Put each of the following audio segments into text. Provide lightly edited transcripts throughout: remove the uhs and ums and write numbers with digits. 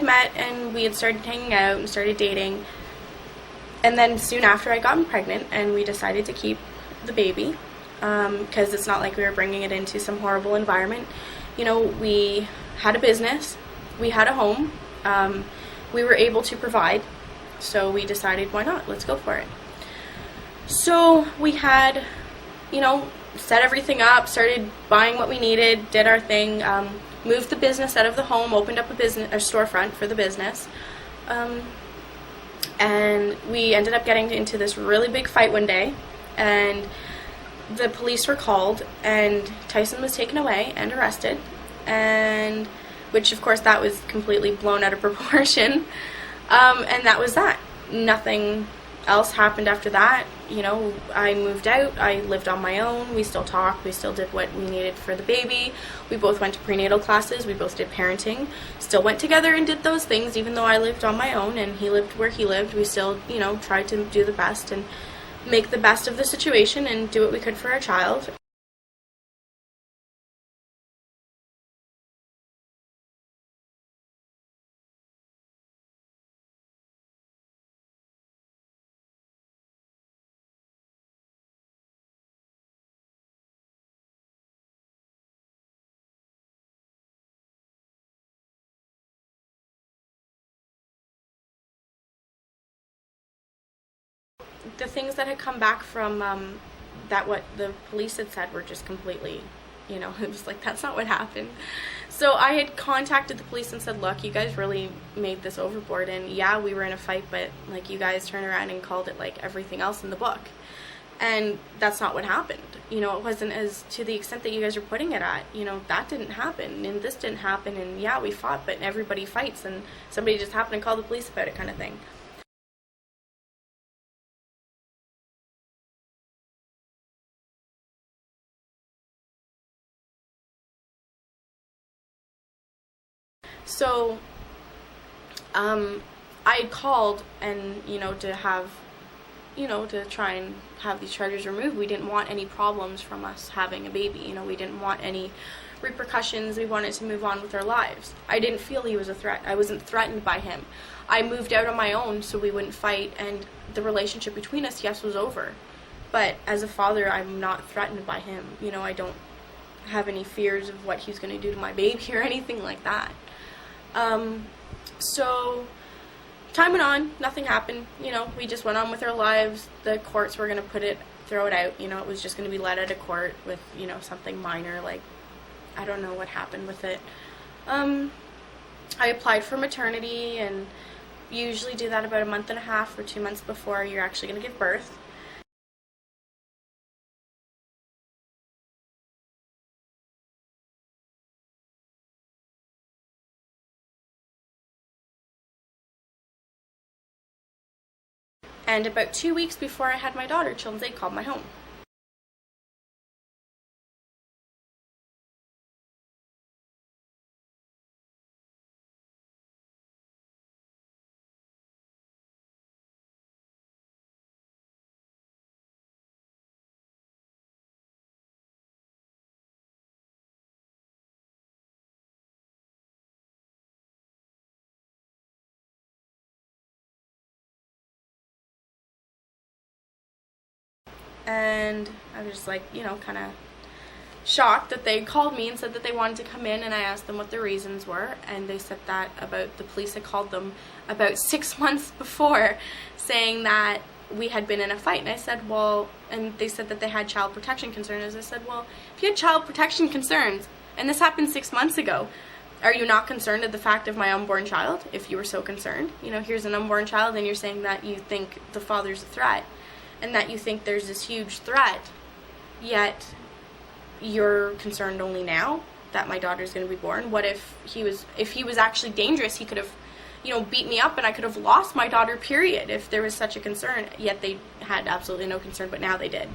met and we had started hanging out and started dating. And then soon after I got pregnant and we decided to keep the baby because it's not like we were bringing it into some horrible environment. You know, we had a business, we had a home, we were able to provide, so we decided, why not? Let's go for it. So we had, you know, set everything up, started buying what we needed, did our thing, moved the business out of the home, opened up a storefront for the business, and we ended up getting into this really big fight one day, and the police were called, and Tyson was taken away and arrested, and which of course that was completely blown out of proportion, and that was that. Nothing else happened after that. You know, I moved out, I lived on my own, we still talked, we still did what we needed for the baby, we both went to prenatal classes, we both did parenting, still went together and did those things, even though I lived on my own and he lived where he lived. We still, you know, tried to do the best and make the best of the situation and do what we could for our child. The things that had come back from that what the police had said were just completely, you know, it was like, that's not what happened. So I had contacted the police and said, look, you guys really made this overboard, and yeah, we were in a fight, but like, you guys turned around and called it like everything else in the book, and that's not what happened. You know, it wasn't as to the extent that you guys are putting it at. You know, that didn't happen, and this didn't happen, and yeah, we fought, but everybody fights, and somebody just happened to call the police about it, kind of thing. So I had called, and, you know, to have, you know, to try and have these charges removed. We didn't want any problems from us having a baby. You know, we didn't want any repercussions. We wanted to move on with our lives. I didn't feel he was a threat. I wasn't threatened by him. I moved out on my own so we wouldn't fight, and the relationship between us, yes, was over. But as a father, I'm not threatened by him. You know, I don't have any fears of what he's going to do to my baby or anything like that. So time went on, nothing happened. You know, we just went on with our lives. The courts were going to throw it out. You know, it was just going to be let out of court with, you know, something minor, like, I don't know what happened with it. I applied for maternity, and you usually do that about a month and a half or 2 months before you're actually going to give birth. And about 2 weeks before I had my daughter, Children's Aid called my home. And I was just like, you know, kind of shocked that they called me and said that they wanted to come in, and I asked them what the reasons were, and they said that about the police had called them about 6 months before saying that we had been in a fight. And I said, well, and they said that they had child protection concerns. I said, well, if you had child protection concerns and this happened 6 months ago, are you not concerned at the fact of my unborn child? If you were so concerned, you know, here's an unborn child, and you're saying that you think the father's a threat and that you think there's this huge threat, yet you're concerned only now that my daughter's going to be born. What if he was actually dangerous? He could have, you know, beat me up, and I could have lost my daughter, period, if there was such a concern. Yet they had absolutely no concern, but now they did.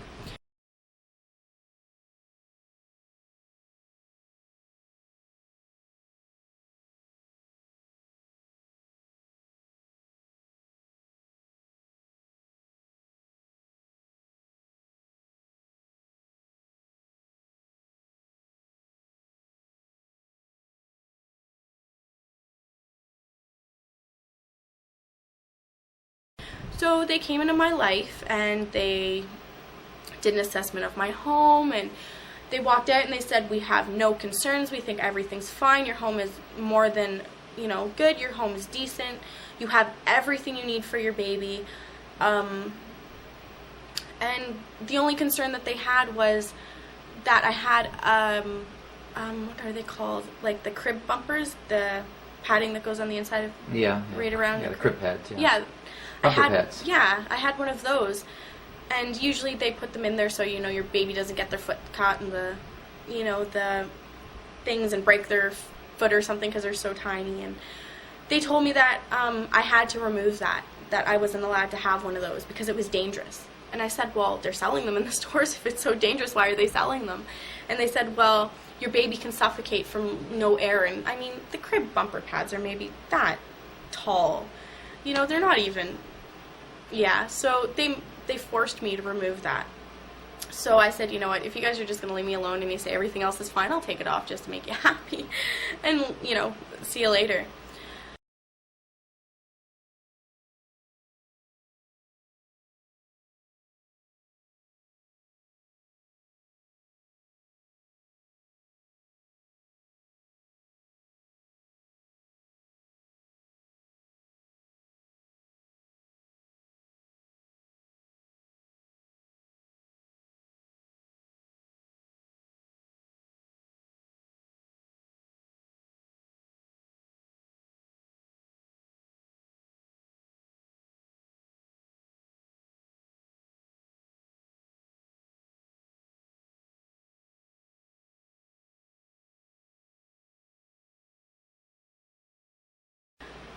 So they came into my life and they did an assessment of my home, and they walked out and they said, we have no concerns, we think everything's fine, your home is more than, good, your home is decent, you have everything you need for your baby. And the only concern that they had was that I had, what are they called? Like the crib bumpers, the padding that goes on the inside of, right around. Yeah, the crib pads. Yeah. Bumper pads. Yeah, I had one of those. And usually they put them in there so, your baby doesn't get their foot caught in the, the things and break their foot or something because they're so tiny. And they told me that I had to remove that I wasn't allowed to have one of those because it was dangerous. And I said, well, they're selling them in the stores. If it's so dangerous, why are they selling them? And they said, well, your baby can suffocate from no air. And I mean, the crib bumper pads are maybe that tall. They're not even, so they forced me to remove that. So I said, you know what, if you guys are just going to leave me alone and you say everything else is fine, I'll take it off just to make you happy. And, see you later.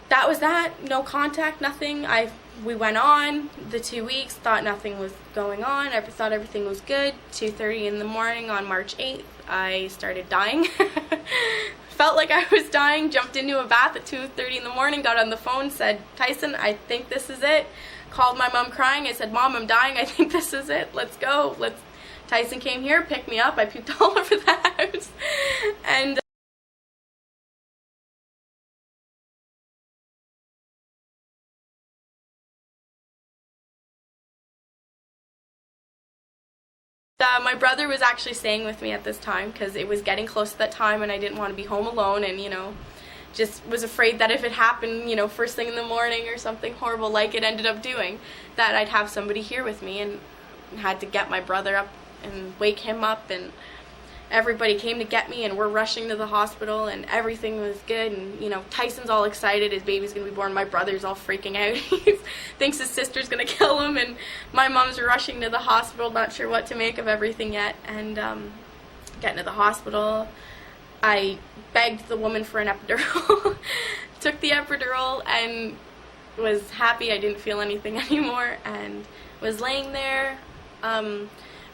That was that. No contact, nothing. We went on the 2 weeks, thought nothing was going on. I thought everything was good. 2:30 in the morning on March 8th, I started dying. Felt like I was dying, jumped into a bath at 2:30 in the morning, got on the phone, said, Tyson, I think this is it. Called my mom crying. I said, Mom, I'm dying. I think this is it. Let's go. Tyson came here, picked me up. I puked all over the house. And my brother was actually staying with me at this time because it was getting close to that time and I didn't want to be home alone, and just was afraid that if it happened, first thing in the morning or something horrible like it ended up doing, that I'd have somebody here with me, and had to get my brother up and wake him up, and everybody came to get me, and we're rushing to the hospital, and everything was good, and Tyson's all excited, his baby's gonna be born. My brother's all freaking out. He thinks his sister's gonna kill him, and my mom's rushing to the hospital, not sure what to make of everything yet. And getting to the hospital, I begged the woman for an epidural. Took the epidural and was happy I didn't feel anything anymore, and was laying there.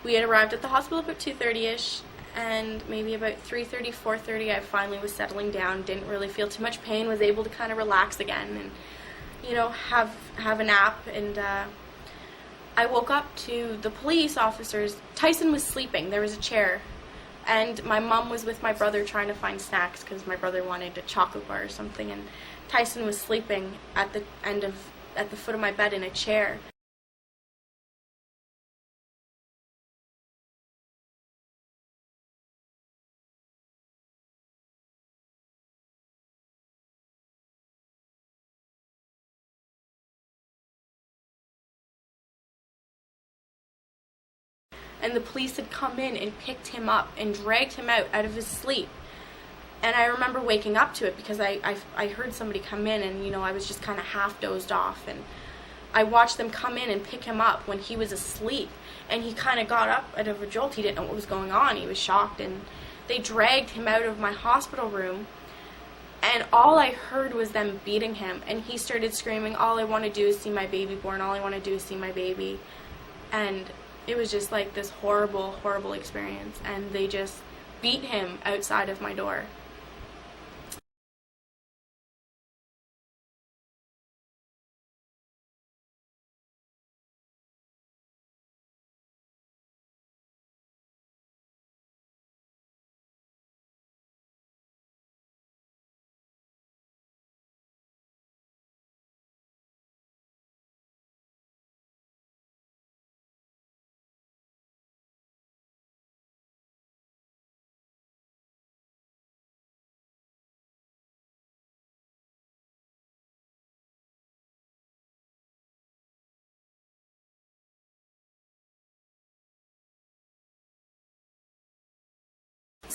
We had arrived at the hospital about 2:30ish, and maybe about 3:30, 4:30, I finally was settling down, didn't really feel too much pain, was able to kind of relax again and, have a nap. And I woke up to the police officers. Tyson was sleeping. There was a chair, and my mom was with my brother trying to find snacks because my brother wanted a chocolate bar or something, and Tyson was sleeping at the foot of my bed in a chair. And the police had come in and picked him up and dragged him out of his sleep. And I remember waking up to it because I heard somebody come in, and I was just kind of half dozed off, and I watched them come in and pick him up when he was asleep, and he kind of got up out of a jolt. He didn't know what was going on. He was shocked, and they dragged him out of my hospital room, and all I heard was them beating him, and he started screaming, all I want to do is see my baby born, all I want to do is see my baby. And it was just like this horrible, horrible experience, and they just beat him outside of my door.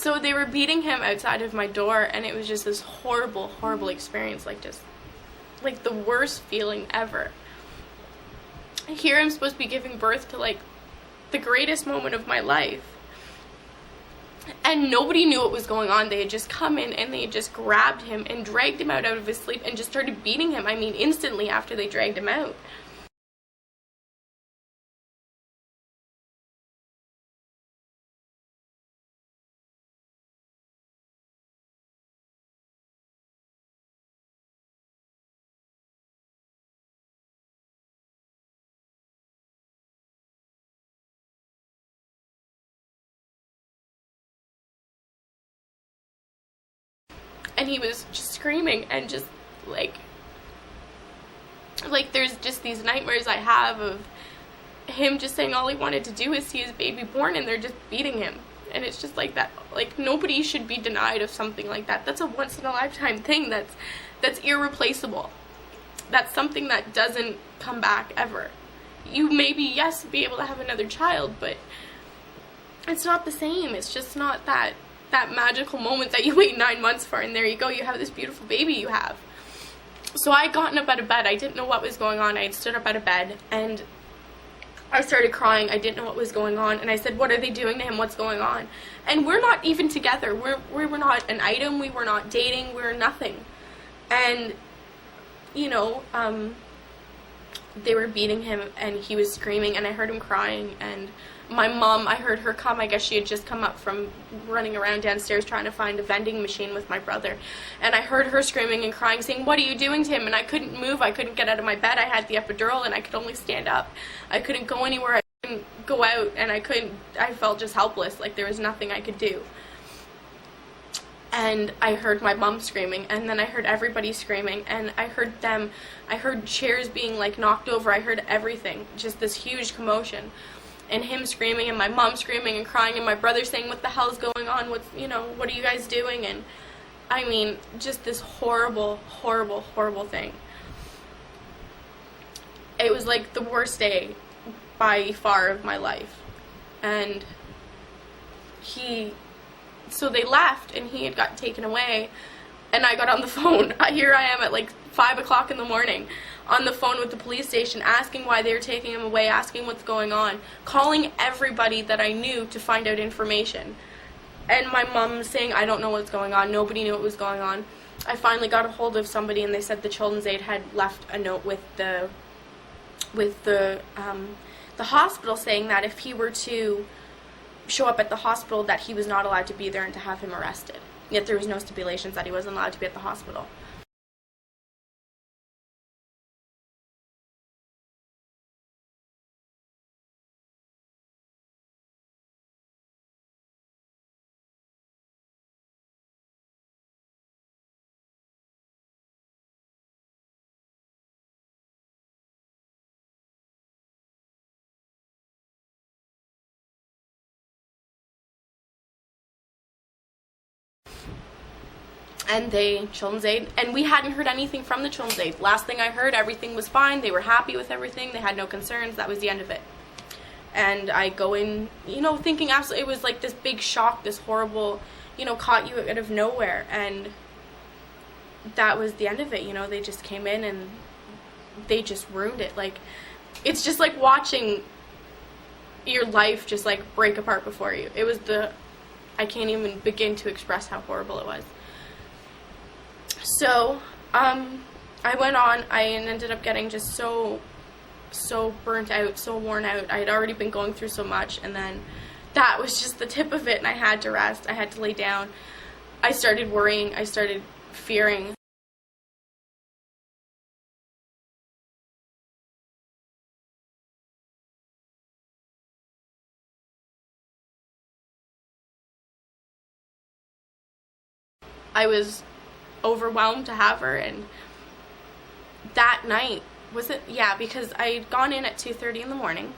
So they were beating him outside of my door, and it was just this horrible, horrible experience, like just like the worst feeling ever. Here I'm supposed to be giving birth to like the greatest moment of my life, and nobody knew what was going on. They had just come in and they had just grabbed him and dragged him out of his sleep and just started beating him. I mean, instantly after they dragged him out. And he was just screaming and just like there's just these nightmares I have of him just saying all he wanted to do is see his baby born, and they're just beating him. And it's just like that, like nobody should be denied of something like that. That's a once in a lifetime thing that's irreplaceable. That's something that doesn't come back ever. You maybe, yes, be able to have another child, but it's not the same. It's just not that magical moment that you wait 9 months for, and there you go, you have this beautiful baby you have. So I had gotten up out of bed. I didn't know what was going on. I had stood up out of bed and I started crying. I didn't know what was going on, and I said, what are they doing to him? What's going on? And we're not even together. We were not an item. We were not dating. We were nothing. And you know, they were beating him and he was screaming, and I heard him crying, and my mom, I heard her come. I guess she had just come up from running around downstairs trying to find a vending machine with my brother, and I heard her screaming and crying, saying, what are you doing to him? And I couldn't move. I couldn't get out of my bed. I had the epidural and I could only stand up. I couldn't go anywhere. I couldn't go out, and I felt just helpless, like there was nothing I could do. And I heard my mom screaming, and then I heard everybody screaming, and I heard chairs being like knocked over. I heard everything, just this huge commotion, and him screaming, and my mom screaming and crying, and my brother saying, what the hell's going on? What are you guys doing? And I mean, just this horrible, horrible, horrible thing. It was like the worst day by far of my life. And so they left, and he had gotten taken away, and I got on the phone. Here I am at like 5 o'clock in the morning on the phone with the police station, asking why they were taking him away, asking what's going on, calling everybody that I knew to find out information. And my mom saying, I don't know what's going on. Nobody knew what was going on. I finally got a hold of somebody, and they said the Children's Aid had left a note with the hospital saying that if he were to show up at the hospital, that he was not allowed to be there and to have him arrested. Yet there was no stipulations that he wasn't allowed to be at the hospital. And Children's Aid, and we hadn't heard anything from the Children's Aid. Last thing I heard, everything was fine. They were happy with everything. They had no concerns. That was the end of it. And I go in, thinking absolutely, it was like this big shock, this horrible, caught you out of nowhere. And that was the end of it. They just came in and they just ruined it. Like, it's just like watching your life just like break apart before you. It was I can't even begin to express how horrible it was. So, I went on, I ended up getting just so burnt out, so worn out. I had already been going through so much, and then that was just the tip of it, and I had to rest. I had to lay down. I started worrying. I started fearing. I was overwhelmed to have her, and that night, because I had gone in at 2:30 in the morning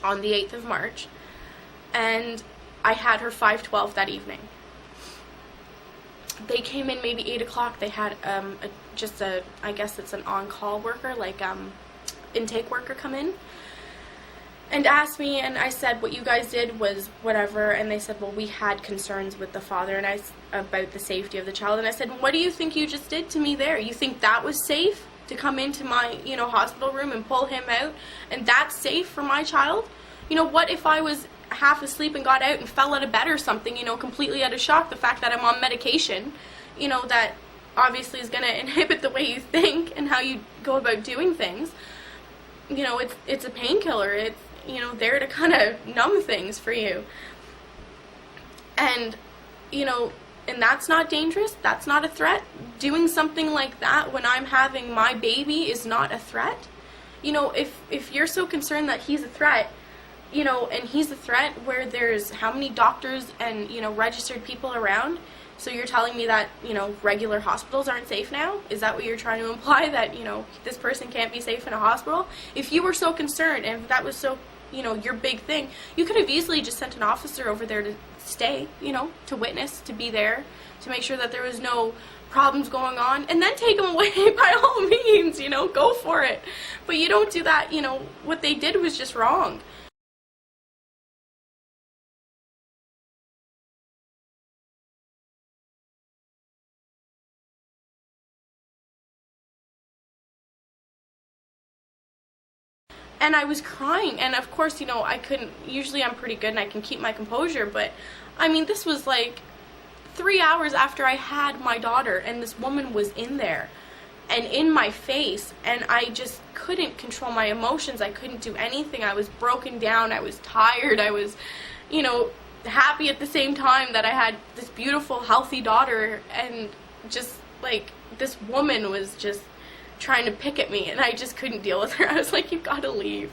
on the 8th of March, and I had her 5:12 that evening. They came in maybe 8 o'clock. They had I guess it's an on-call worker, like intake worker, come in, and asked me, and I said what you guys did was whatever, and they said, well, we had concerns with the father and about the safety of the child, and I said, what do you think you just did to me there? You think that was safe to come into my, hospital room and pull him out, and that's safe for my child? What if I was half asleep and got out and fell out of bed or something, completely out of shock, the fact that I'm on medication, that obviously is going to inhibit the way you think and how you go about doing things. It's a painkiller. It's, there to kind of numb things for you. And, and that's not dangerous. That's not a threat. Doing something like that when I'm having my baby is not a threat. If you're so concerned that he's a threat, and he's a threat where there's how many doctors and, registered people around, so you're telling me that, regular hospitals aren't safe now? Is that what you're trying to imply, that, this person can't be safe in a hospital? If you were so concerned, and if that was so, your big thing, you could have easily just sent an officer over there to stay, to witness, to be there, to make sure that there was no problems going on, and then take him away by all means, go for it. But you don't do that. What they did was just wrong. And I was crying, and of course, I couldn't, usually I'm pretty good and I can keep my composure, but I mean, this was like 3 hours after I had my daughter, and this woman was in there and in my face, and I just couldn't control my emotions. I couldn't do anything. I was broken down. I was tired. I was, happy at the same time that I had this beautiful, healthy daughter, and just like this woman was just trying to pick at me, and I just couldn't deal with her. I was like, you've got to leave.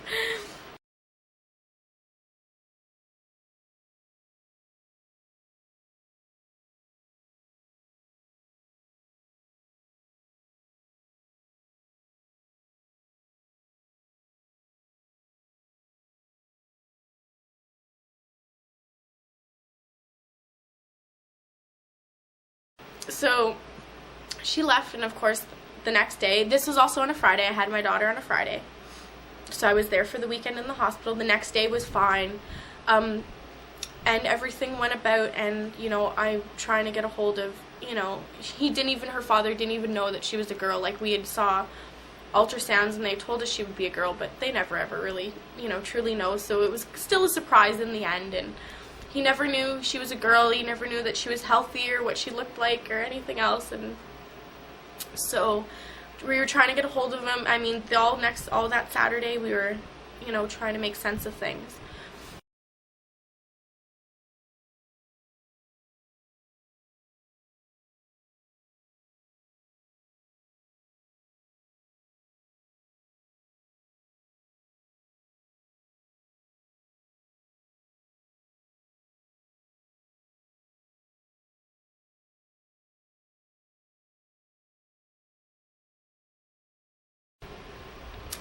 So she left, and of course the next day, this was also on a Friday, I had my daughter on a Friday, so I was there for the weekend in the hospital. The next day was fine, and everything went about, and I'm trying to get a hold of, her father didn't even know that she was a girl. Like, we had saw ultrasounds and they told us she would be a girl, but they never ever really truly know, so it was still a surprise in the end. And he never knew she was a girl. He never knew that she was healthy or what she looked like or anything else. And so we were trying to get a hold of him. I mean, all that Saturday we were, trying to make sense of things.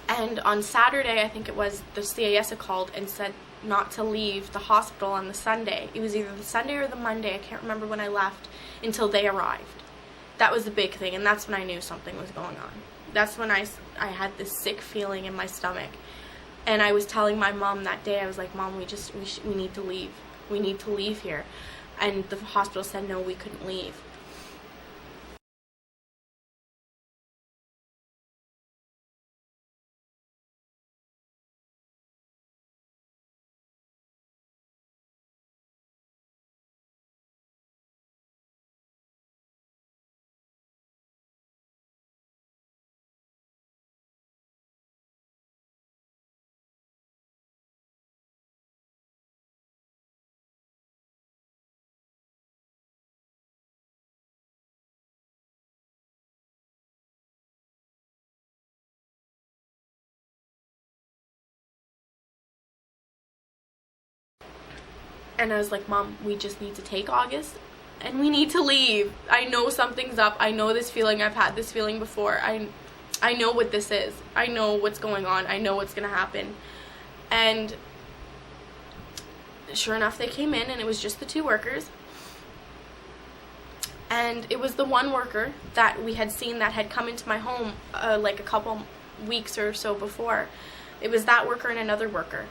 And on Saturday, I think it was, the CAS had called and said not to leave the hospital on the Sunday. It was either the Sunday or the Monday, I can't remember when I left, until they arrived. That was the big thing, and that's when I knew something was going on. That's when I had this sick feeling in my stomach. And I was telling my mom that day, I was like, Mom, we need to leave. We need to leave here. And the hospital said no, we couldn't leave. And I was like, Mom, we just need to take August and we need to leave. I know something's up. I know this feeling. I've had this feeling before. I know what this is. I know what's going on. I know what's going to happen. And sure enough, they came in, and it was just the 2 workers. And it was the one worker that we had seen that had come into my home like a couple weeks or so before. It was that worker and another worker.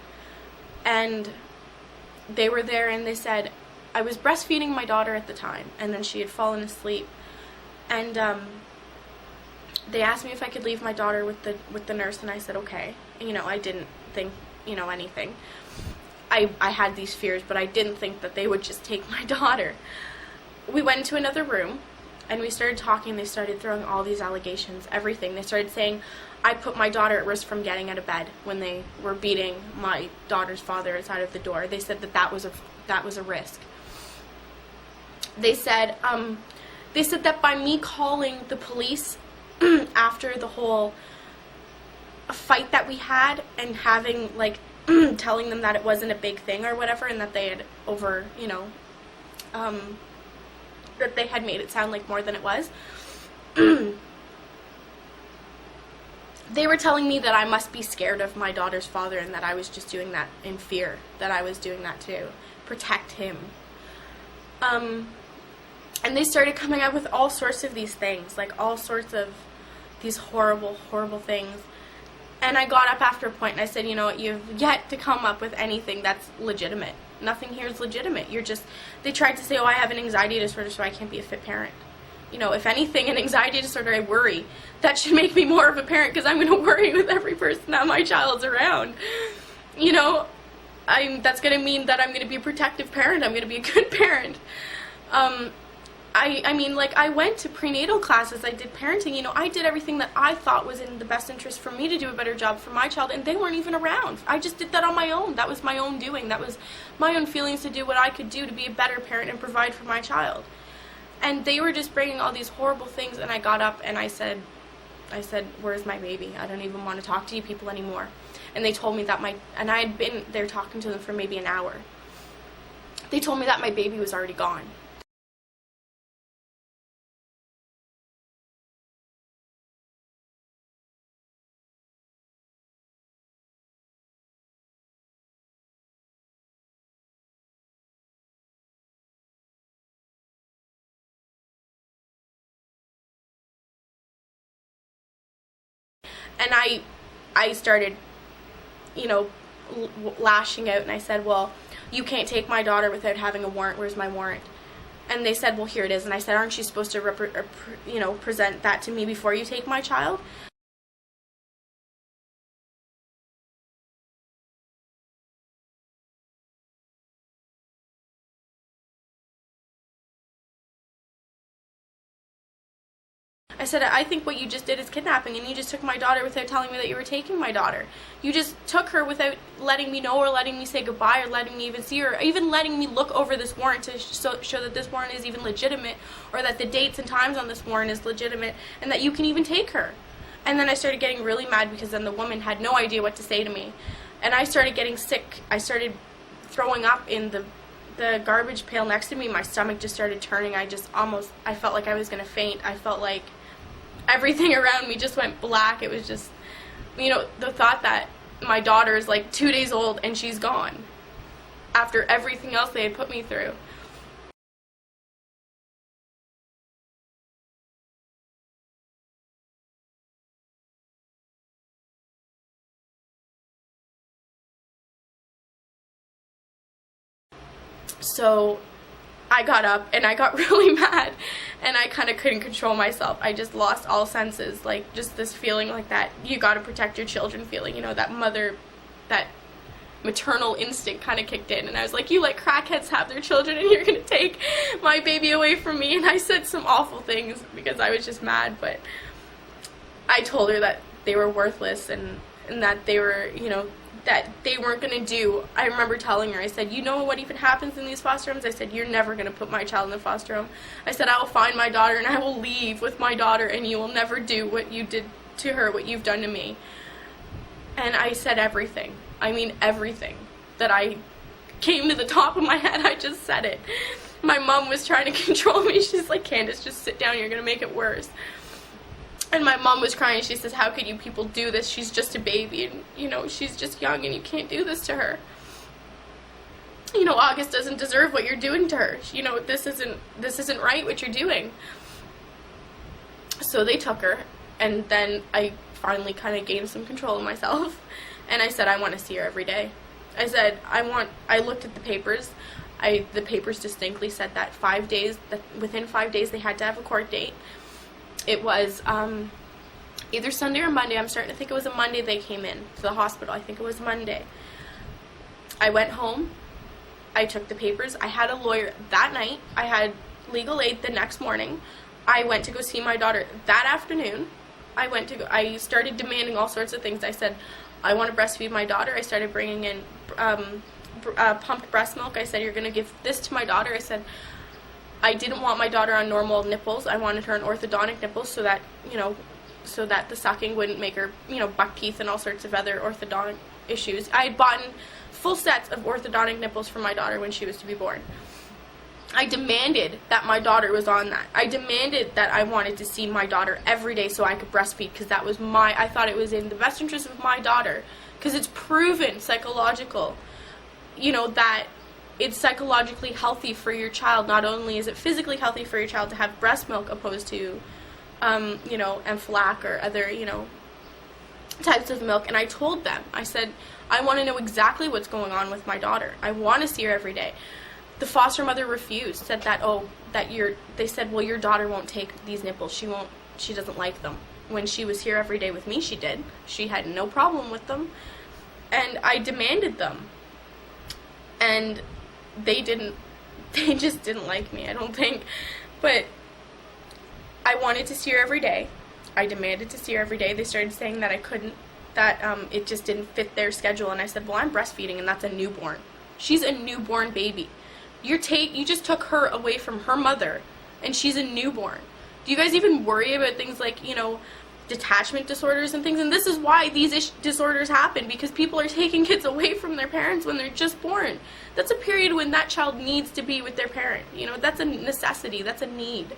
and they were there, and they said, I was breastfeeding my daughter at the time, and then she had fallen asleep, and they asked me if I could leave my daughter with the nurse, and I said okay. I didn't think anything. I had these fears, but I didn't think that they would just take my daughter. We went into another room, and we started talking. They started throwing all these allegations, everything. They started saying I put my daughter at risk from getting out of bed when they were beating my daughter's father outside of the door. They said that was a risk. They said that by me calling the police after the whole fight that we had, and having, like, telling them that it wasn't a big thing or whatever, and that they had that they had made it sound like more than it was. They were telling me that I must be scared of my daughter's father, and that I was just doing that in fear, that I was doing that to protect him. And they started coming up with all sorts of these things, like all sorts of these horrible, horrible things. And I got up after a point and I said, you know what, you've yet to come up with anything that's legitimate. Nothing here is legitimate. They tried to say, oh, I have an anxiety disorder, so I can't be a fit parent. If anything, an anxiety disorder, I worry. That should make me more of a parent, because I'm going to worry with every person that my child's around. That's going to mean that I'm going to be a protective parent. I'm going to be a good parent. I went to prenatal classes, I did parenting, I did everything that I thought was in the best interest for me to do a better job for my child, and they weren't even around. I just did that on my own. That was my own doing. That was my own feelings to do what I could do to be a better parent and provide for my child. And they were just bringing all these horrible things, and I got up and I said, where's my baby? I don't even want to talk to you people anymore. And they told me that and I had been there talking to them for maybe an hour. They told me that my baby was already gone. And I started, lashing out, and I said, well, you can't take my daughter without having a warrant. Where's my warrant? And they said, well, here it is. And I said, aren't you supposed to present that to me before you take my child? I said, I think what you just did is kidnapping, and you just took my daughter without telling me that you were taking my daughter. You just took her without letting me know, or letting me say goodbye, or letting me even see her, or even letting me look over this warrant to show that this warrant is even legitimate, or that the dates and times on this warrant is legitimate, and that you can even take her. And then I started getting really mad, because then the woman had no idea what to say to me. And I started getting sick. I started throwing up in the garbage pail next to me. My stomach just started turning. I felt like I was going to faint. I felt like everything around me just went black. It was just, the thought that my daughter is like 2 days old and she's gone after everything else they had put me through. So I got up and I got really mad, and I kind of couldn't control myself. I just lost all senses, like just this feeling like that you got to protect your children feeling, that maternal instinct kind of kicked in, and I was like, you let crackheads have their children and you're going to take my baby away from me. And I said some awful things because I was just mad, but I told her that they were worthless, and that they were, that they weren't going to do. I remember telling her, I said, you know what even happens in these foster homes? I said, you're never going to put my child in the foster home. I said, I will find my daughter and I will leave with my daughter, and you will never do what you did to her, what you've done to me. And I said everything. I mean everything. That I came to the top of my head, I just said it. My mom was trying to control me. She's like, Candace, just sit down, you're going to make it worse. And my mom was crying. She says, how could you people do this? She's just a baby, and, she's just young, and you can't do this to her. August doesn't deserve what you're doing to her. This isn't right what you're doing. So they took her, and then I finally kind of gained some control of myself, and I said, I want to see her every day. I said, I looked at the papers. The papers distinctly said that within 5 days they had to have a court date. It was either Sunday or Monday. I'm starting to think it was a Monday they came in to the hospital. I think it was Monday. I went home. I took the papers. I had a lawyer that night. I had legal aid the next morning. I went to go see my daughter that afternoon. I started demanding all sorts of things. I said, I want to breastfeed my daughter. I started bringing in pumped breast milk. I said, you're going to give this to my daughter. I said, I didn't want my daughter on normal nipples. I wanted her on orthodontic nipples so that the sucking wouldn't make her, buck teeth and all sorts of other orthodontic issues. I had bought full sets of orthodontic nipples for my daughter when she was to be born. I demanded that my daughter was on that. I demanded that I wanted to see my daughter every day so I could breastfeed, because I thought it was in the best interest of my daughter, because it's proven psychological, that it's psychologically healthy for your child. Not only is it physically healthy for your child to have breast milk opposed to, Enflac or other, types of milk. And I told them, I said, I want to know exactly what's going on with my daughter. I want to see her every day. The foster mother refused, said that, they said, well, your daughter won't take these nipples. She doesn't like them. When she was here every day with me, she did. She had no problem with them. And I demanded them. And they just didn't like me, I don't think. But I wanted to see her every day. I demanded to see her every day. They started saying that I couldn't, that it just didn't fit their schedule. And I said, well, I'm breastfeeding, and that's a newborn. She's a newborn baby. You just took her away from her mother, and she's a newborn. Do you guys even worry about things like, detachment disorders and things? And this is why these disorders happen, because people are taking kids away from their parents when they're just born. That's a period when that child needs to be with their parent. That's a necessity. That's a need.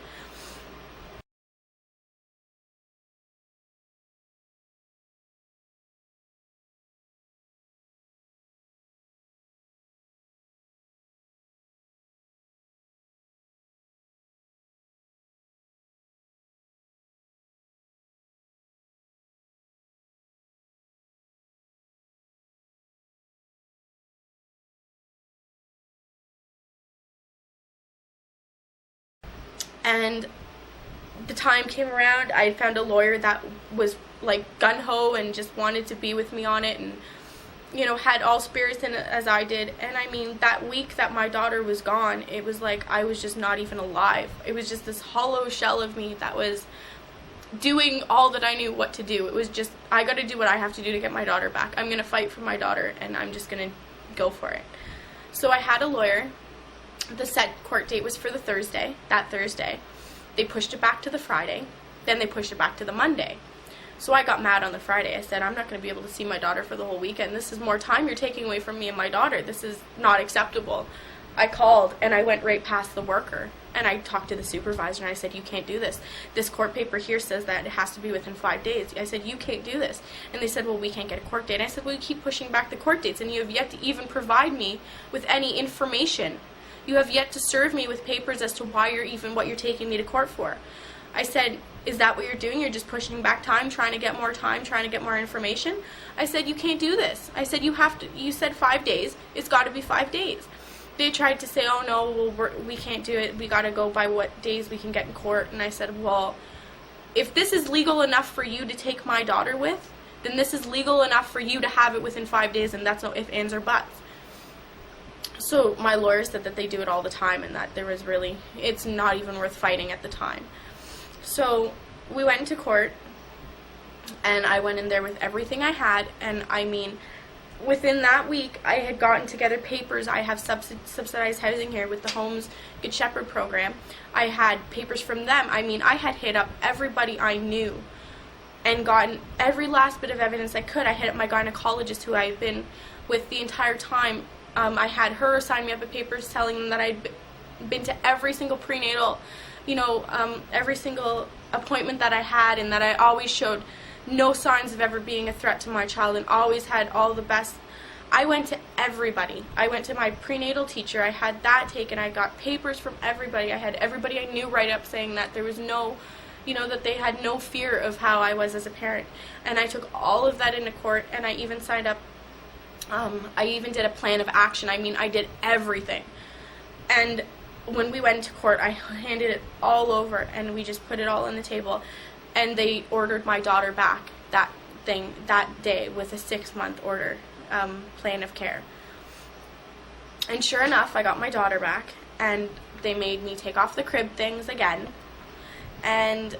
And the time came around, I found a lawyer that was like gung-ho and just wanted to be with me on it, and had all spirits in it as I did. And I mean, that week that my daughter was gone, it was like I was just not even alive. It was just this hollow shell of me that was doing all that I knew what to do. It was just, I gotta do what I have to do to get my daughter back. I'm gonna fight for my daughter, and I'm just gonna go for it. So I had a lawyer. The set court date was for that Thursday. They pushed it back to the Friday. Then they pushed it back to the Monday. So I got mad on the Friday. I said, I'm not going to be able to see my daughter for the whole weekend. This is more time you're taking away from me and my daughter. This is not acceptable. I called, and I went right past the worker, and I talked to the supervisor, and I said, you can't do this. This court paper here says that it has to be within 5 days. I said, you can't do this. And they said, well, we can't get a court date. And I said, well, you keep pushing back the court dates, and you have yet to even provide me with any information. You have yet to serve me with papers as to what you're taking me to court for. I said, is that what you're doing? You're just pushing back time, trying to get more time, trying to get more information? I said, you can't do this. I said, you said 5 days. It's got to be 5 days. They tried to say, oh no, well, we can't do it. We got to go by what days we can get in court. And I said, well, if this is legal enough for you to take my daughter with, then this is legal enough for you to have it within 5 days, and that's no ifs, ands, or buts. So my lawyer said that they do it all the time, and that it's not even worth fighting at the time. So we went into court, and I went in there with everything I had, and I mean, within that week, I had gotten together papers. I have subsidized housing here with the Homes Good Shepherd program. I had papers from them. I mean, I had hit up everybody I knew and gotten every last bit of evidence I could. I hit up my gynecologist, who I had been with the entire time. I had her sign me up with papers telling them that I'd been to every single prenatal, every single appointment that I had, and that I always showed no signs of ever being a threat to my child, and always had all the best. I went to everybody. I went to my prenatal teacher. I had that taken. I got papers from everybody. I had everybody I knew write up saying that there was no, that they had no fear of how I was as a parent. And I took all of that into court, and I even signed up I even did a plan of action. I mean, I did everything. And when we went to court, I handed it all over, and we just put it all on the table. And they ordered my daughter back that day with a 6-month order, plan of care. And sure enough, I got my daughter back, and they made me take off the crib things again, and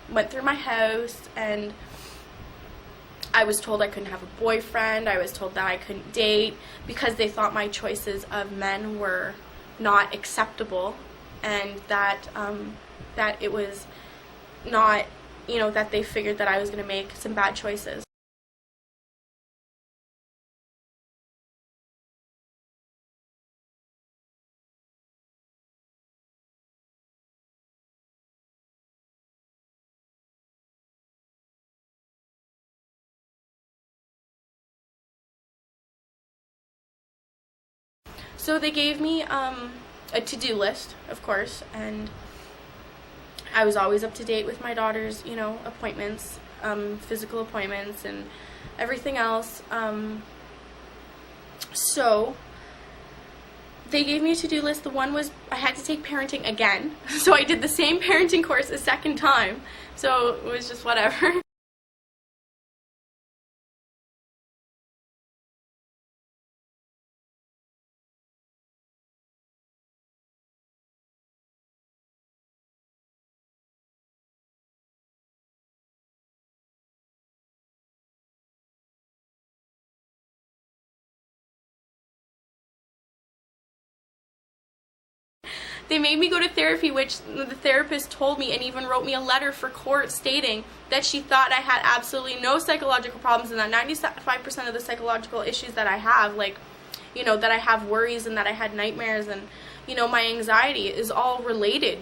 went through my house, and I was told I couldn't have a boyfriend. I was told that I couldn't date because they thought my choices of men were not acceptable, and that that it was not, that they figured that I was going to make some bad choices. So they gave me a to-do list, of course, and I was always up to date with my daughter's, appointments, physical appointments, and everything else. So they gave me a to-do list. The one was I had to take parenting again. So I did the same parenting course a second time. So it was just whatever. They made me go to therapy, which the therapist told me and even wrote me a letter for court stating that she thought I had absolutely no psychological problems, and that 95% of the psychological issues that I have, like, that I have worries and that I had nightmares and, my anxiety is all related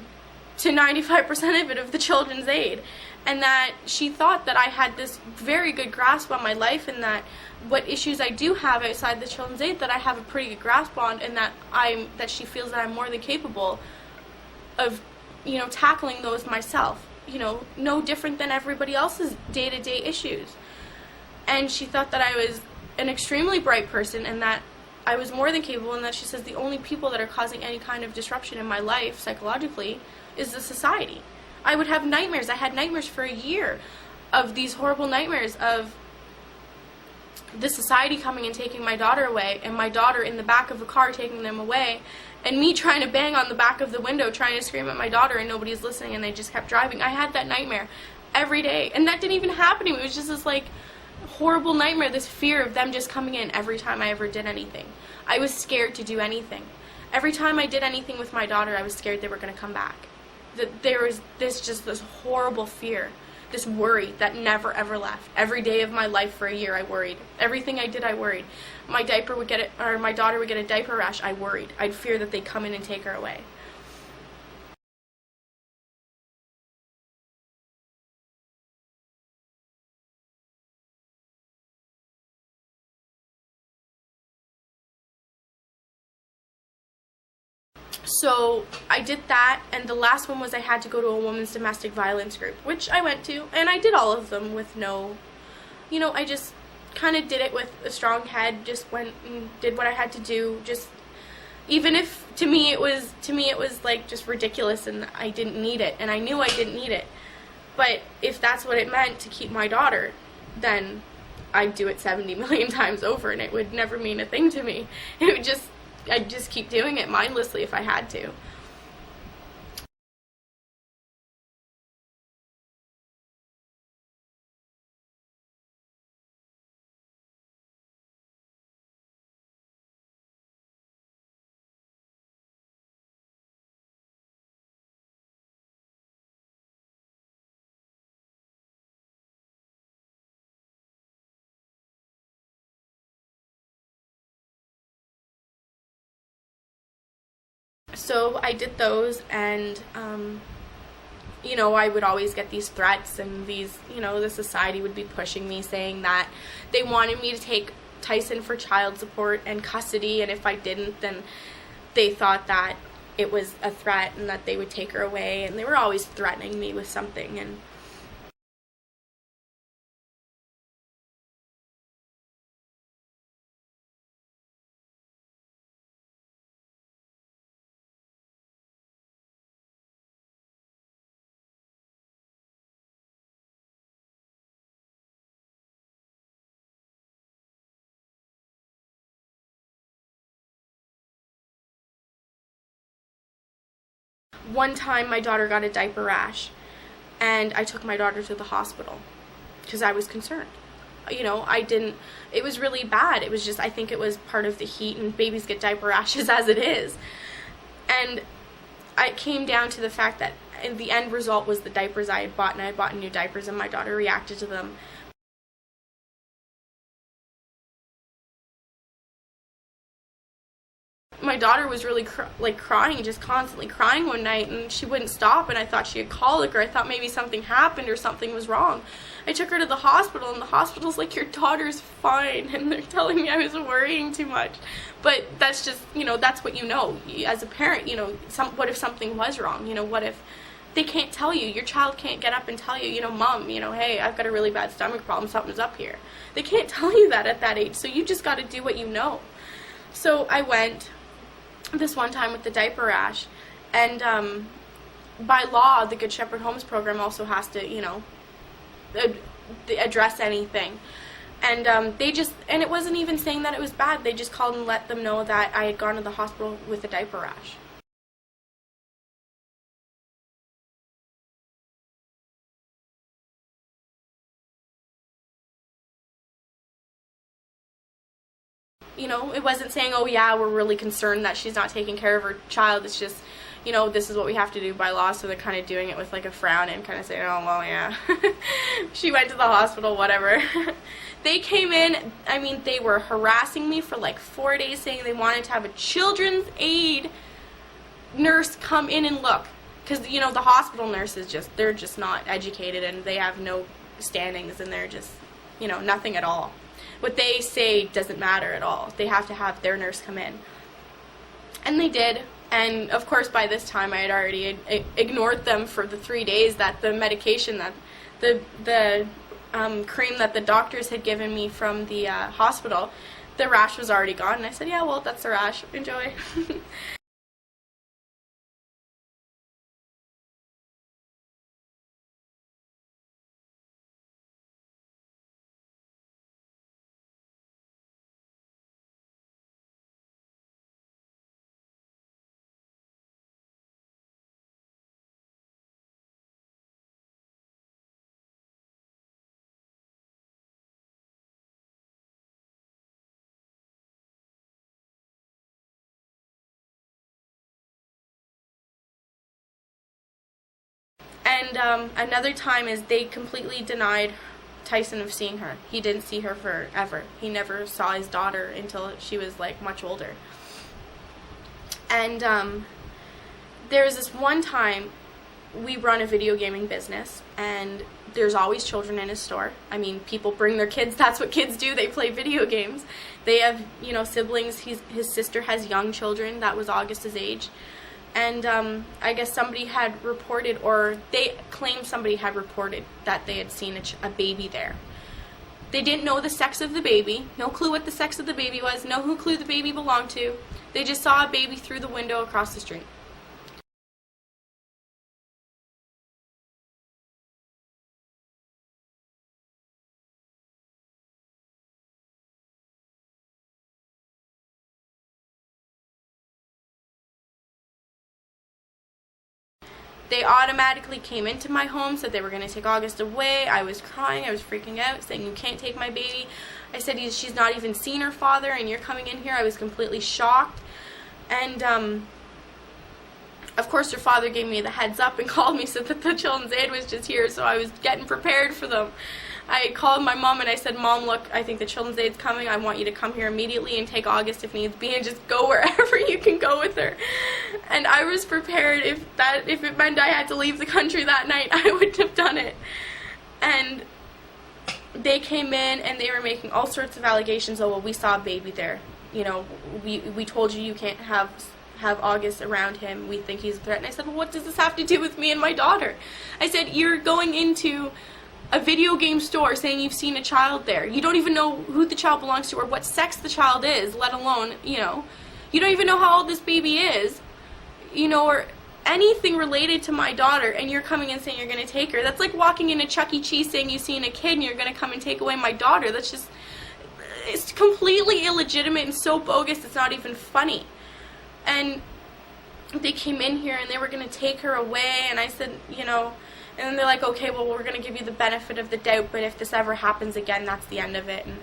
to 95% of it of the children's aid. And that she thought that I had this very good grasp on my life, and that what issues I do have outside the children's aid that I have a pretty good grasp on, and that she feels that I'm more than capable of, tackling those myself. No different than everybody else's day-to-day issues. And she thought that I was an extremely bright person, and that I was more than capable, and that she says the only people that are causing any kind of disruption in my life psychologically is the society. I would have nightmares. I had nightmares for a year of these horrible nightmares of the society coming and taking my daughter away, and my daughter in the back of a car taking them away, and me trying to bang on the back of the window trying to scream at my daughter, and nobody's listening, and they just kept driving. I had that nightmare every day, and that didn't even happen to me. It was just this horrible nightmare, this fear of them just coming in every time I ever did anything. I was scared to do anything. Every time I did anything with my daughter, I was scared they were going to come back. That there was this horrible fear, this worry that never ever left. Every day of my life for a year, I worried. Everything I did, I worried. My daughter would get a diaper rash, I worried. I'd fear that they'd come in and take her away. So I did that, and the last one was I had to go to a women's domestic violence group, which I went to, and I did all of them with no, I just kind of did it with a strong head, just went and did what I had to do, just, even if to me it was like just ridiculous, and I didn't need it, and I knew I didn't need it, but if that's what it meant to keep my daughter, then I'd do it 70 million times over, and it would never mean a thing to me. I'd just keep doing it mindlessly if I had to. So I did those, and I would always get these threats, and these, the society would be pushing me, saying that they wanted me to take Tyson for child support and custody, and if I didn't, then they thought that it was a threat and that they would take her away, and they were always threatening me with something. And one time my daughter got a diaper rash, and I took my daughter to the hospital because I was concerned. You know, it was really bad. It was just, I think it was part of the heat, and babies get diaper rashes as it is. And it came down to the fact that the end result was the diapers I had bought, and I had bought new diapers, and my daughter reacted to them. My daughter was really crying, just constantly crying one night, and she wouldn't stop, and I thought she had colic, or I thought maybe something happened or something was wrong. I took her to the hospital, and the hospital's like, your daughter's fine, and they're telling me I was worrying too much. But that's just, you know, that's what you know. As a parent, you know, what if something was wrong? You know, what if they can't tell you? Your child can't get up and tell you, you know, Mom, you know, hey, I've got a really bad stomach problem, something's up here. They can't tell you that at that age, so you just got to do what you know. So I went this one time with the diaper rash, and by law the Good Shepherd Homes program also has to, you know, address anything, and and it wasn't even saying that it was bad. They just called and let them know that I had gone to the hospital with a diaper rash. You know, it wasn't saying, oh yeah, we're really concerned that she's not taking care of her child. It's just, you know, this is what we have to do by law. So they're kind of doing it with like a frown and kind of saying, oh, well, yeah, she went to the hospital, whatever. They came in, I mean, they were harassing me for like 4 days, saying they wanted to have a children's aid nurse come in and look. Because, you know, the hospital nurses they're just not educated, and they have no standings, and they're just, you know, nothing at all. What they say doesn't matter at all. They have to have their nurse come in. And they did. And of course, by this time, I had already ignored them for the 3 days that the medication, that the cream that the doctors had given me from the hospital, the rash was already gone. And I said, yeah, well, that's the rash. Enjoy. And another time is they completely denied Tyson of seeing her. He didn't see her forever. He never saw his daughter until she was like much older. And there was this one time, we run a video gaming business, and there's always children in his store. I mean, people bring their kids. That's what kids do. They play video games. They have, you know, siblings. His sister has young children. That was August's age. And I guess somebody had reported, or they claimed somebody had reported that they had seen a baby there. They didn't know the sex of the baby, no clue what the sex of the baby was, no clue the baby belonged to. They just saw a baby through the window across the street. They automatically came into my home, said they were going to take August away. I was crying, I was freaking out, saying, you can't take my baby. I said, she's not even seen her father, and you're coming in here. I was completely shocked. And of course her father gave me the heads up and called me, said that the children's aid was just here, so I was getting prepared for them. I called my mom and I said, Mom, look, I think the children's aid's coming. I want you to come here immediately and take August if needs be, and just go wherever you can go with her. And I was prepared. If it meant I had to leave the country that night, I would have done it. And they came in and they were making all sorts of allegations. Oh, well, we saw a baby there. You know, we told you can't have August around him. We think he's a threat. And I said, well, what does this have to do with me and my daughter? I said, you're going into a video game store saying you've seen a child there. You don't even know who the child belongs to or what sex the child is, let alone, you know, you don't even know how old this baby is, you know, or anything related to my daughter, and you're coming in saying you're going to take her. That's like walking into Chuck E. Cheese saying you've seen a kid and you're going to come and take away my daughter. That's just, it's completely illegitimate and so bogus it's not even funny. And they came in here and they were going to take her away, and I said, you know, and then they're like, okay, well, we're going to give you the benefit of the doubt, but if this ever happens again, that's the end of it. And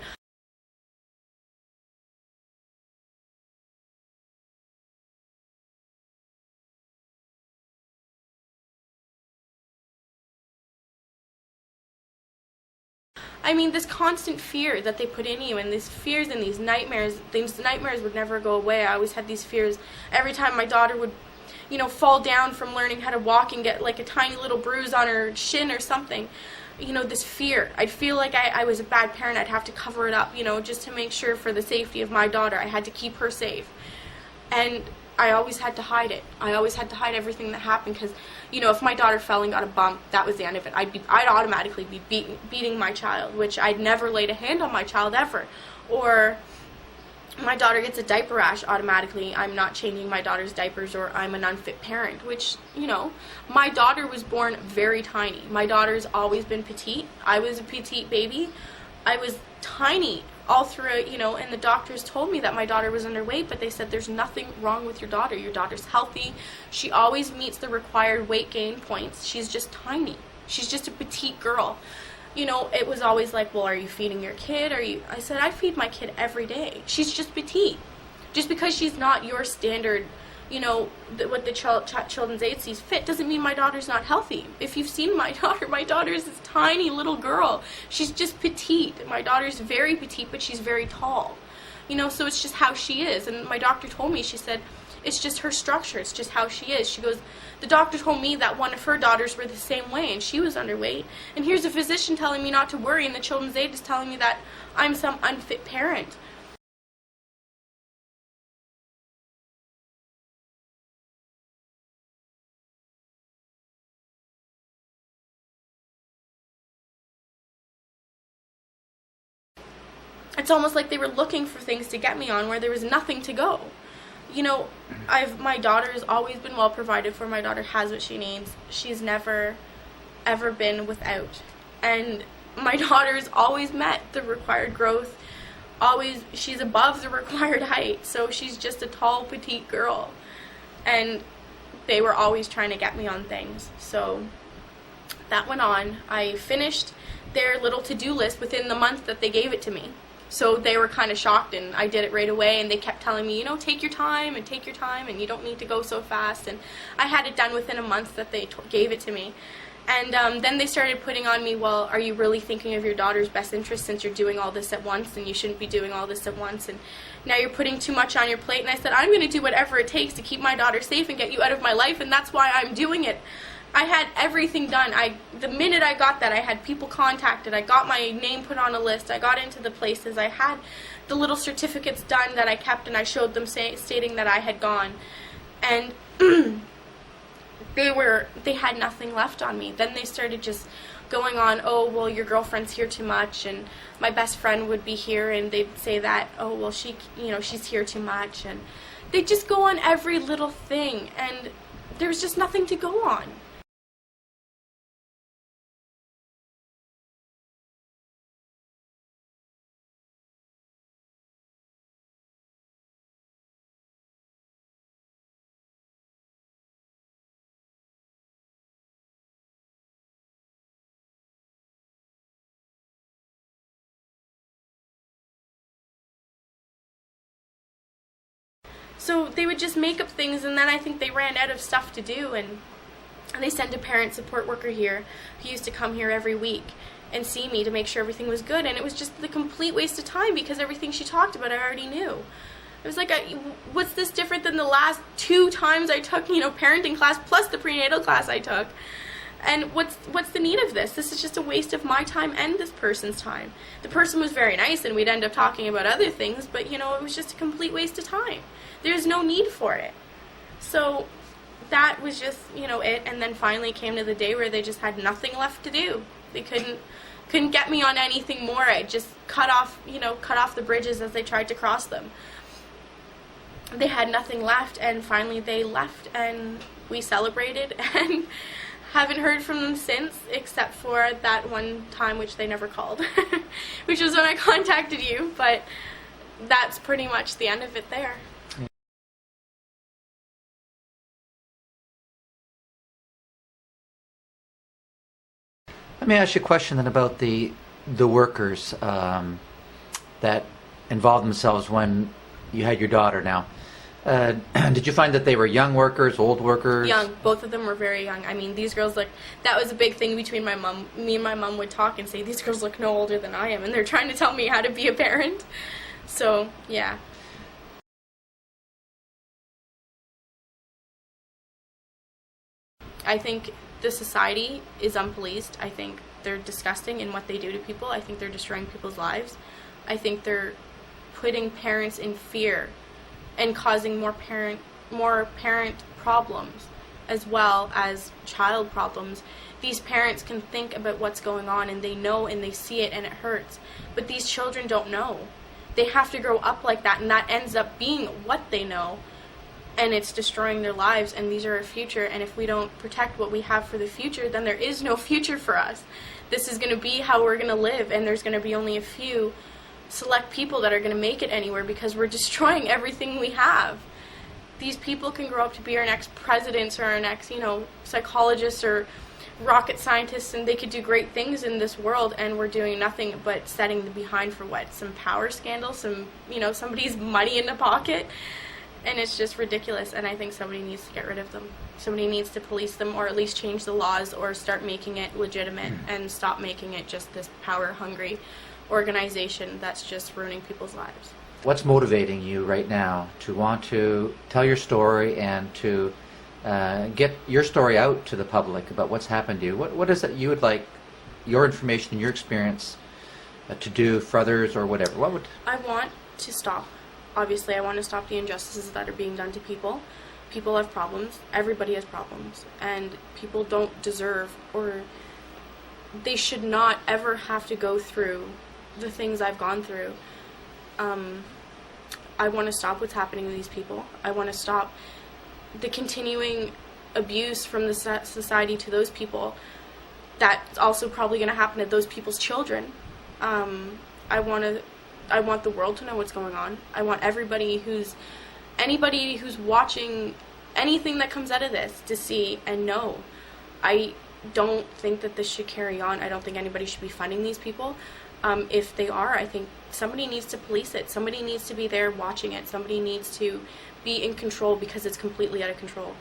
I mean, this constant fear that they put in you, and these fears and these nightmares would never go away. I always had these fears every time my daughter would, you know, fall down from learning how to walk and get like a tiny little bruise on her shin or something. You know, this fear. I'd feel like I was a bad parent. I'd have to cover it up, you know, just to make sure for the safety of my daughter. I had to keep her safe. And I always had to hide it. I always had to hide everything that happened because, you know, if my daughter fell and got a bump, that was the end of it. I'd automatically be beating my child, which I'd never laid a hand on my child ever. Or my daughter gets a diaper rash, automatically I'm not changing my daughter's diapers, or I'm an unfit parent, which, you know, my daughter was born very tiny. My daughter's always been petite. I was a petite baby. I was tiny all through, you know, and the doctors told me that my daughter was underweight, but they said there's nothing wrong with your daughter. Your daughter's healthy. She always meets the required weight gain points. She's just tiny. She's just a petite girl. You know, it was always like, well, are you feeding your kid? I said, I feed my kid every day. She's just petite. Just because she's not your standard, you know, what the Children's Aid sees fit, doesn't mean my daughter's not healthy. If you've seen my daughter is this tiny little girl. She's just petite. My daughter's very petite, but she's very tall. You know, so it's just how she is. And my doctor told me, she said, it's just her structure. It's just how she is. She goes, the doctor told me that one of her daughters were the same way, and she was underweight. And here's a physician telling me not to worry, and the Children's Aid is telling me that I'm some unfit parent. It's almost like they were looking for things to get me on where there was nothing to go. You know, my daughter has always been well provided for. My daughter has what she needs. She's never, ever been without. And my daughter's always met the required growth. Always, she's above the required height. So she's just a tall, petite girl. And they were always trying to get me on things. So that went on. I finished their little to-do list within the month that they gave it to me. So they were kind of shocked, and I did it right away, and they kept telling me, you know, take your time, and you don't need to go so fast. And I had it done within a month that they gave it to me. And then they started putting on me, well, are you really thinking of your daughter's best interest since you're doing all this at once, and you shouldn't be doing all this at once, and now you're putting too much on your plate. And I said, I'm going to do whatever it takes to keep my daughter safe and get you out of my life, and that's why I'm doing it. I had everything done. The minute I got that, I had people contacted. I got my name put on a list. I got into the places. I had the little certificates done that I kept, and I showed them stating that I had gone. And they had nothing left on me. Then they started just going on, oh, well, your girlfriend's here too much, and my best friend would be here, and they'd say that, oh, well, she's here too much, and they'd just go on every little thing, and there was just nothing to go on. So they would just make up things, and then I think they ran out of stuff to do, and they sent a parent support worker here who used to come here every week and see me to make sure everything was good, and it was just the complete waste of time because everything she talked about I already knew. It was like, what's this different than the last 2 times I took, you know, parenting class plus the prenatal class I took? And what's the need of this? This is just a waste of my time and this person's time. The person was very nice, and we'd end up talking about other things, but, you know, it was just a complete waste of time. There's no need for it. So that was just, you know, it. And then finally it came to the day where they just had nothing left to do. They couldn't get me on anything more. I just cut off the bridges as they tried to cross them. They had nothing left, and finally they left, and we celebrated, and haven't heard from them since, except for that one time which they never called, which was when I contacted you, but that's pretty much the end of it there. me ask you a question then about the workers that involved themselves when you had your daughter now. Did you find that they were young workers, old workers? Young. Both of them were very young. I mean, these girls look, that was a big thing between my mom. Me and my mom would talk and say, these girls look no older than I am, and they're trying to tell me how to be a parent. So, yeah. I think the society is unpoliced. I think they're disgusting in what they do to people. I think they're destroying people's lives. I think they're putting parents in fear and causing more parent problems as well as child problems. These parents can think about what's going on and they know and they see it and it hurts. But these children don't know. They have to grow up like that, and that ends up being what they know. And it's destroying their lives, and these are our future, and if we don't protect what we have for the future, then there is no future for us. This is going to be how we're going to live, and there's going to be only a few select people that are going to make it anywhere because we're destroying everything we have. These people can grow up to be our next presidents or our next, psychologists or rocket scientists, and they could do great things in this world, and we're doing nothing but setting them behind for what? Some power scandal, somebody's money in the pocket. And it's just ridiculous, and I think somebody needs to get rid of them. Somebody needs to police them, or at least change the laws, or start making it legitimate and stop making it just this power-hungry organization that's just ruining people's lives. What's motivating you right now to want to tell your story and to get your story out to the public about what's happened to you? What is it you would like your information and your experience to do for others, or whatever? What would I want to stop? Obviously, I want to stop the injustices that are being done to people. People have problems. Everybody has problems. And people don't deserve, or they should not ever have to go through the things I've gone through. I want to stop what's happening to these people. I want to stop the continuing abuse from the society to those people. That's also probably going to happen to those people's children. I want the world to know what's going on. I want anybody who's watching anything that comes out of this to see and know. I don't think that this should carry on. I don't think anybody should be funding these people. If they are, I think somebody needs to police it. Somebody needs to be there watching it. Somebody needs to be in control because it's completely out of control.